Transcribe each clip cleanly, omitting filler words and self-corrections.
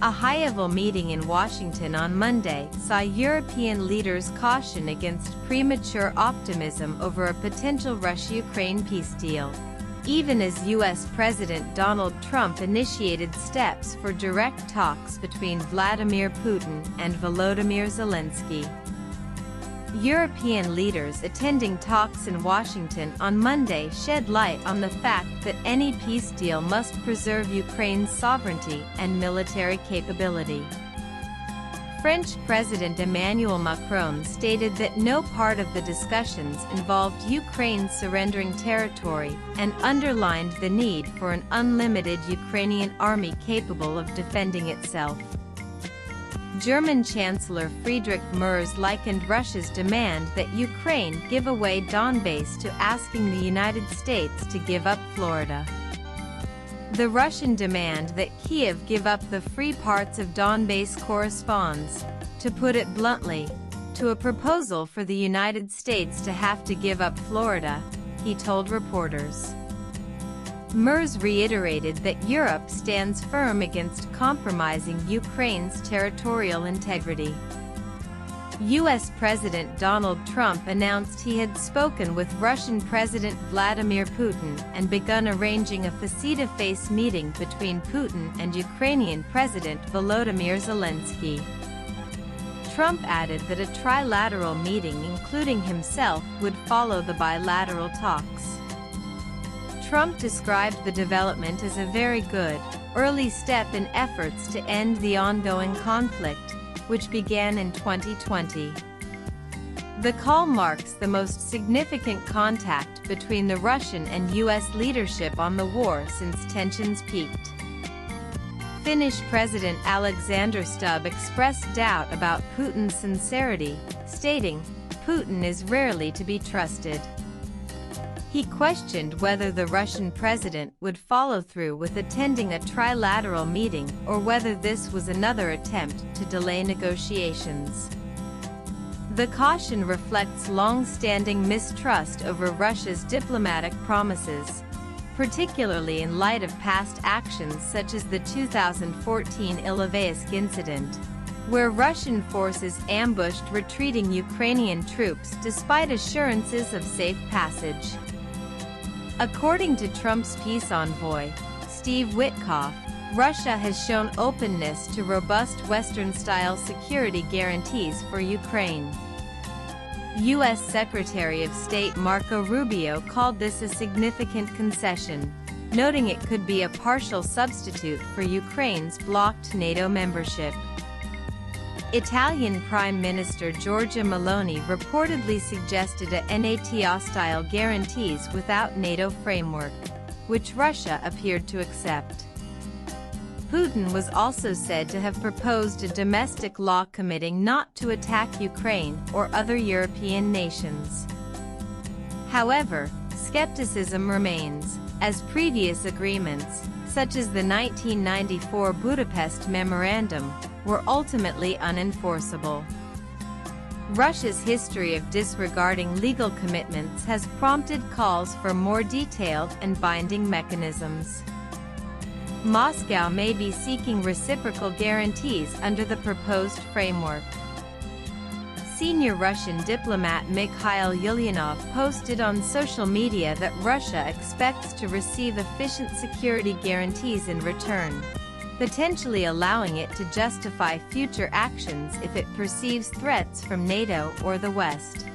A high-level meeting in Washington on Monday saw European leaders caution against premature optimism over a potential Russia-Ukraine peace deal, even as U.S. President Donald Trump initiated steps for direct talks between Vladimir Putin and Volodymyr Zelensky. European leaders attending talks in Washington on Monday shed light on the fact that any peace deal must preserve Ukraine's sovereignty and military capability. French President Emmanuel Macron stated that no part of the discussions involved Ukraine surrendering territory and underlined the need for an unlimited Ukrainian army capable of defending itself. German Chancellor Friedrich Merz likened Russia's demand that Ukraine give away Donbass to asking the United States to give up Florida. The Russian demand that Kiev give up the free parts of Donbass corresponds, to put it bluntly, to a proposal for the United States to have to give up Florida, he told reporters. Merz reiterated that Europe stands firm against compromising Ukraine's territorial integrity. U.S. President Donald Trump announced he had spoken with Russian President Vladimir Putin and begun arranging a face-to-face meeting between Putin and Ukrainian President Volodymyr Zelensky. Trump added that a trilateral meeting including himself would follow the bilateral talks. Trump described the development as a very good, early step in efforts to end the ongoing conflict, which began in 2020. The call marks the most significant contact between the Russian and U.S. leadership on the war since tensions peaked. Finnish President Alexander Stubb expressed doubt about Putin's sincerity, stating, "Putin is rarely to be trusted." He questioned whether the Russian president would follow through with attending a trilateral meeting or whether this was another attempt to delay negotiations. The caution reflects long-standing mistrust over Russia's diplomatic promises, particularly in light of past actions such as the 2014 Ilovaisk incident, where Russian forces ambushed retreating Ukrainian troops despite assurances of safe passage. According to Trump's peace envoy, Steve Witkoff, Russia has shown openness to robust Western-style security guarantees for Ukraine. U.S. Secretary of State Marco Rubio called this a significant concession, noting it could be a partial substitute for Ukraine's blocked NATO membership. Italian Prime Minister Giorgia Meloni reportedly suggested a NATO-style guarantees without NATO framework, which Russia appeared to accept. Putin was also said to have proposed a domestic law committing not to attack Ukraine or other European nations. However, skepticism remains, as previous agreements, such as the 1994 Budapest Memorandum, were ultimately unenforceable. Russia's history of disregarding legal commitments has prompted calls for more detailed and binding mechanisms. Moscow may be seeking reciprocal guarantees under the proposed framework. Senior Russian diplomat Mikhail Ulyanov posted on social media that Russia expects to receive efficient security guarantees in return, potentially allowing it to justify future actions if it perceives threats from NATO or the West.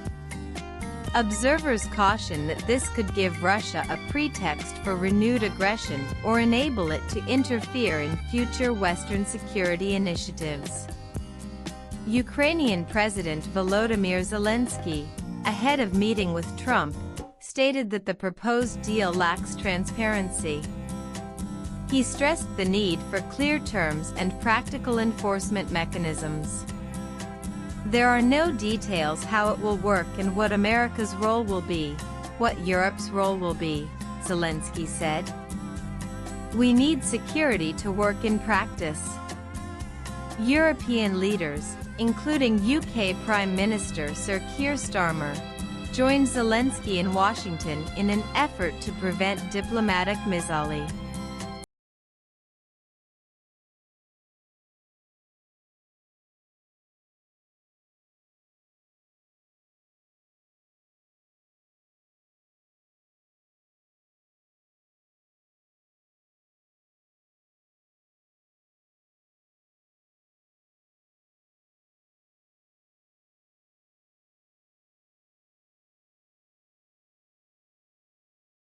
Observers caution that this could give Russia a pretext for renewed aggression or enable it to interfere in future Western security initiatives. Ukrainian President Volodymyr Zelensky, ahead of meeting with Trump, stated that the proposed deal lacks transparency. He stressed the need for clear terms and practical enforcement mechanisms. There are no details how it will work and what America's role will be, what Europe's role will be, Zelensky said. We need security to work in practice. European leaders, including UK Prime Minister Sir Keir Starmer, joined Zelensky in Washington in an effort to prevent diplomatic misali.